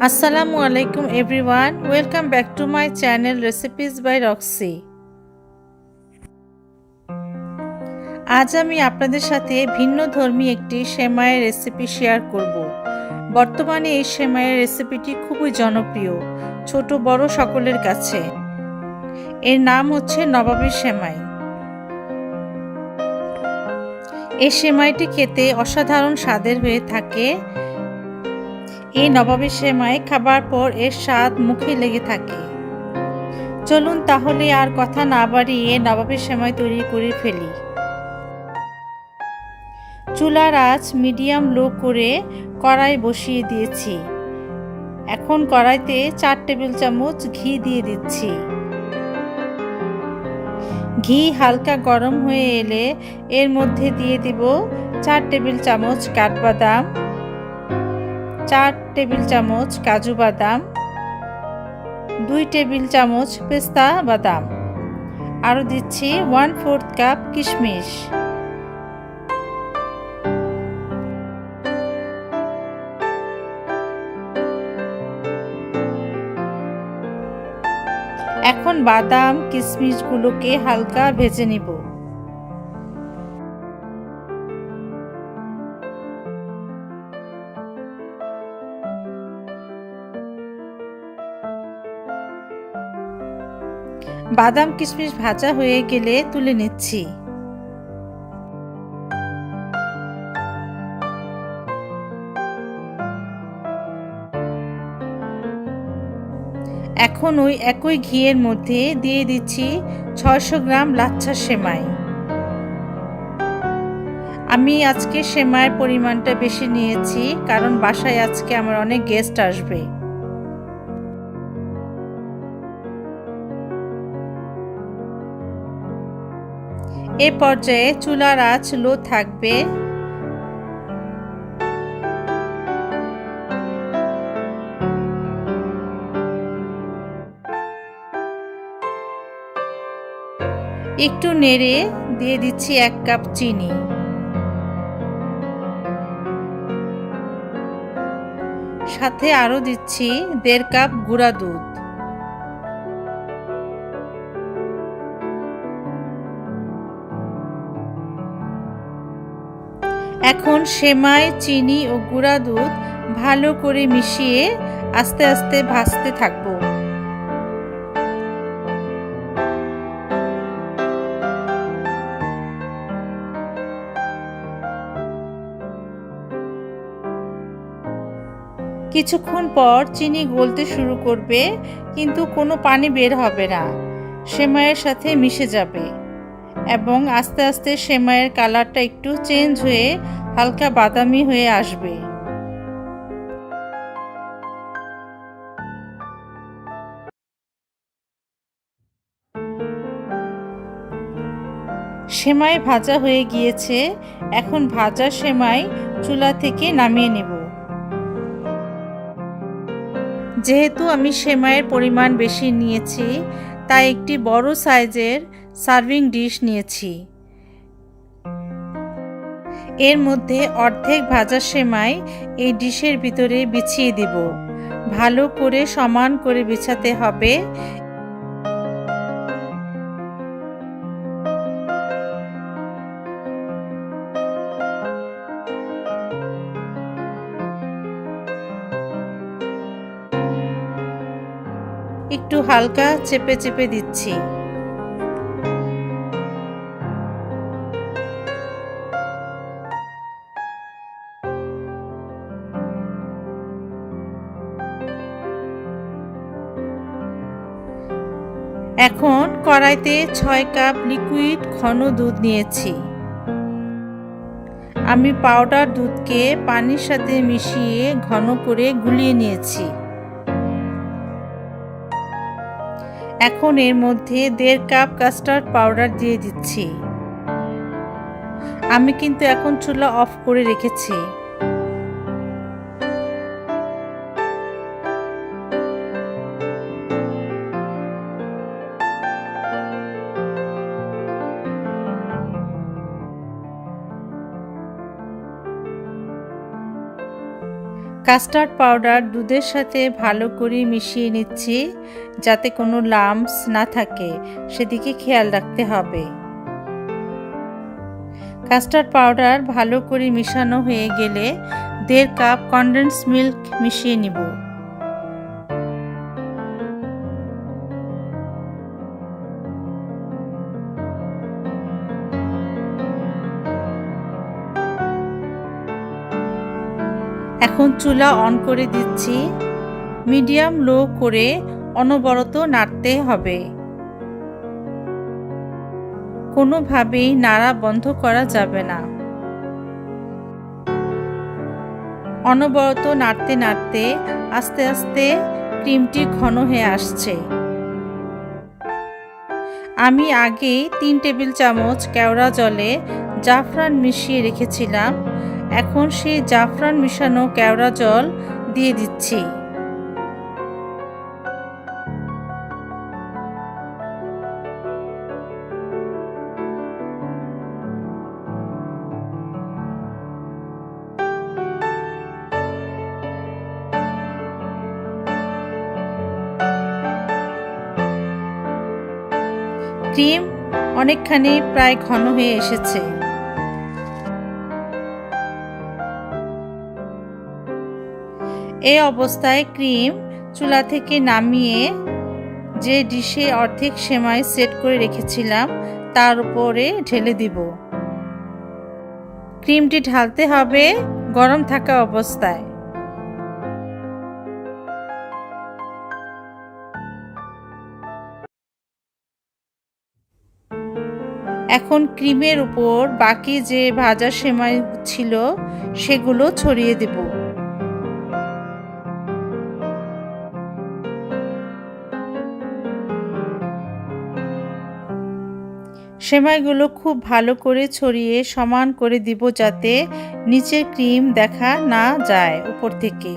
আসসালামু আলাইকুম everyone, welcome back to my channel recipes by Roxy. আজ আমি আপনাদের সাথে ভিন্নধর্মী একটি সেমাইয়ের রেসিপি শেয়ার করব। বর্তমানে এই সেমাইয়ের রেসিপিটি খুবই জনপ্রিয়, ছোট বড় সকলের কাছে। এর নাম হচ্ছে নবাবী সেমাই। এই সেমাইটি খেতে অসাধারণ স্বাদের হয়ে থাকে। এই নবাবী সেমাই খাবার পর এর স্বাদ মুখে লেগে থাকে। চলুন তাহলে আর কথা না বাড়িয়ে নবাবী সেমাই তৈরি করে ফেলি। চুলার আঁচ মিডিয়াম লো করে কড়াই বসিয়ে দিয়েছি। এখন কড়াইতে 4 টেবিল চামচ ঘি দিয়ে দিচ্ছি। ঘি হালকা গরম হয়ে এলে এর মধ্যে দিয়ে দিব 4 টেবিল চামচ কাঠবাদাম, 4 টেবিল চামচ কাজু বাদাম, 2 টেবিল চামচ পেস্তা বাদাম, আরও দিচ্ছি 1/4 কাপ কিশমিশ। এখন বাদাম কিশমিশগুলোকে হালকা ভেজে নিব। বাদাম কিশমিশ ভাজা হয়ে গেলে তুলে নিচ্ছি। এখন ওই একই ঘিয়ের মধ্যে দিয়ে দিচ্ছি 600 গ্রাম লাচ্ছা সেমাই। আমি আজকে সেমাইয়ের পরিমাণটা বেশি নিয়েছি, কারণ বাসায় আজকে আমার অনেক গেস্ট আসবে। এ পর্যায়ে চুলার আঁচ লো থাকবে। একটু নেড়ে দিয়ে দিচ্ছি 1 কাপ চিনি। সাথে আরও দিচ্ছি 1.5 কাপ গুঁড়া দুধ। এখন সেমাই, চিনি ও গুঁড়া দুধ ভালো করে মিশিয়ে আস্তে আস্তে ভাজতে থাকবো। কিছুক্ষণ পর চিনি গলতে শুরু করবে, কিন্তু কোনো পানি বের হবে না, সেমাইয়ের সাথে মিশে যাবে এবং আস্তে আস্তে সেমাইয়ের কালারটা একটু চেঞ্জ হয়ে হালকা বাদামি হয়ে আসবে। সেমাই ভাজা হয়ে গিয়েছে। এখন ভাজা সেমাই চুলা থেকে নামিয়ে নেব। যেহেতু আমি সেমাইয়ের পরিমাণ বেশি নিয়েছি, তাই একটি বড় সাইজের সার্ভিং ডিশ নিয়েছি। এর মধ্যে অর্ধেক ভাজা সেমাই এই ডিশের ভিতরে বিছিয়ে দিব। ভালো করে সমান করে বিছাতে হবে। একটু হালকা চেপে চেপে দিচ্ছি। এখন কড়াইতে 6 কাপ লিকুইড ঘন দুধ নিয়েছি। আমি পাউডার দুধকে পানির সাথে মিশিয়ে ঘন করে গুলিয়ে নিয়েছি। এখন এর মধ্যে 1.5 কাপ কাস্টার্ড পাউডার দিয়ে দিচ্ছি। আমি কিন্তু এখন চুলা অফ করে রেখেছি। কাস্টার্ড পাউডার দুধের সাথে ভালো করে মিশিয়ে নিচ্ছি, যাতে কোনো লাম্পস না থাকে সেদিকে খেয়াল রাখতে হবে। কাস্টার্ড পাউডার ভালো করে মিশানো হয়ে গেলে 1.5 কাপ কনডেন্স মিল্ক মিশিয়ে নিব। এখন চুলা অন করে দিচ্ছি, মিডিয়াম লো করে অনবরত নাড়তে হবে। কোনোভাবেই নাড়া বন্ধ করা যাবে না। অনবরত নাড়তে নাড়তে আস্তে আস্তে ক্রিমটি ঘন হয়ে আসছে। আমি আগে 3 টেবিল চামচ কেওড়া জলে জাফরান মিশিয়ে রেখেছিলাম। এখন সেই জাফরান মিশানো কেওড়া জল দিয়ে দিচ্ছি। ক্রিম অনেকখানি প্রায় ঘন হয়ে এসেছে। এই অবস্থায় ক্রিম চুলা থেকে নামিয়ে যে ডিশে অর্ধেক সেমাই সেট করে রেখেছিলাম তার উপরে ঢেলে দিব। ক্রিমটি ঢালতে হবে গরম থাকা অবস্থায়। এখন ক্রিমের উপর বাকি যে ভাজা সেমাই ছিল সেগুলো ছড়িয়ে দেব। সেমাইগুলো খুব ভালো করে ছড়িয়ে সমান করে দিব, যাতে নিচের ক্রিম দেখা না যায় উপর থেকে।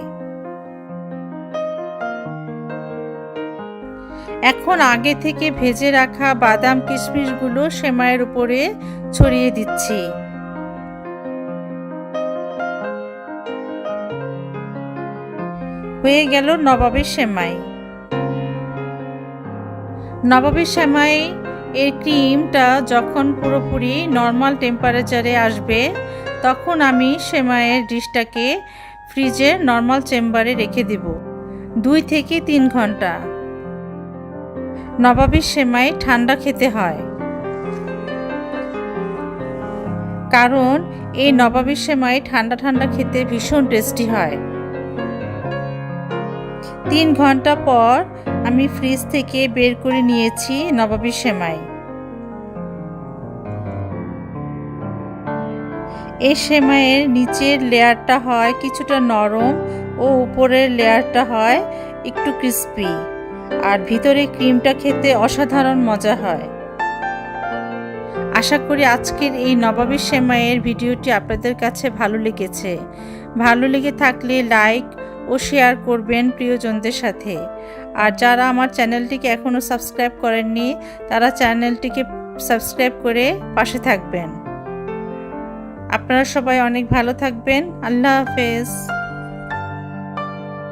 এখন আগে থেকে ভেজে রাখা বাদাম কিশমিশগুলো সেমাইয়ের উপরে ছড়িয়ে দিচ্ছি। হয়ে গেল নবাবের সেমাই। নবাবের সেমাই এর ক্রিমটা যখন পুরোপুরি নর্মাল টেম্পারেচারে আসবে, তখন আমি সেমাইয়ের ডিশটাকে ফ্রিজের নর্মাল চেম্বারে রেখে দিব 2 থেকে 3 ঘন্টা। নবাবী সেমাই ঠান্ডা খেতে হয়, কারণ এই নবাবী সেমাই ঠান্ডা ঠান্ডা খেতে ভীষণ টেস্টি হয়। 3 ঘন্টা পর আমি ফ্রিজ থেকে বের করে নিয়েছি নবাবী সেমাই। এই সেমাইয়ের নিচের লেয়ারটা হয় কিছুটা নরম ও উপরের লেয়ারটা হয় একটু ক্রিস্পি, আর ভিতরে ক্রিমটা খেতে অসাধারণ মজা হয়। আশা করি আজকের এই নবাবী সেমাইয়ের ভিডিওটি আপনাদের কাছে ভালো লেগেছে। ভালো লেগে থাকলে লাইক ও শেয়ার করবেন প্রিয়জনদের সাথে। আর যারা আমার চ্যানেলটিকে এখনও সাবস্ক্রাইব করেননি, তারা চ্যানেলটিকে সাবস্ক্রাইব করে পাশে থাকবেন। আপনারা সবাই অনেক ভালো থাকবেন। আল্লাহ হাফেজ।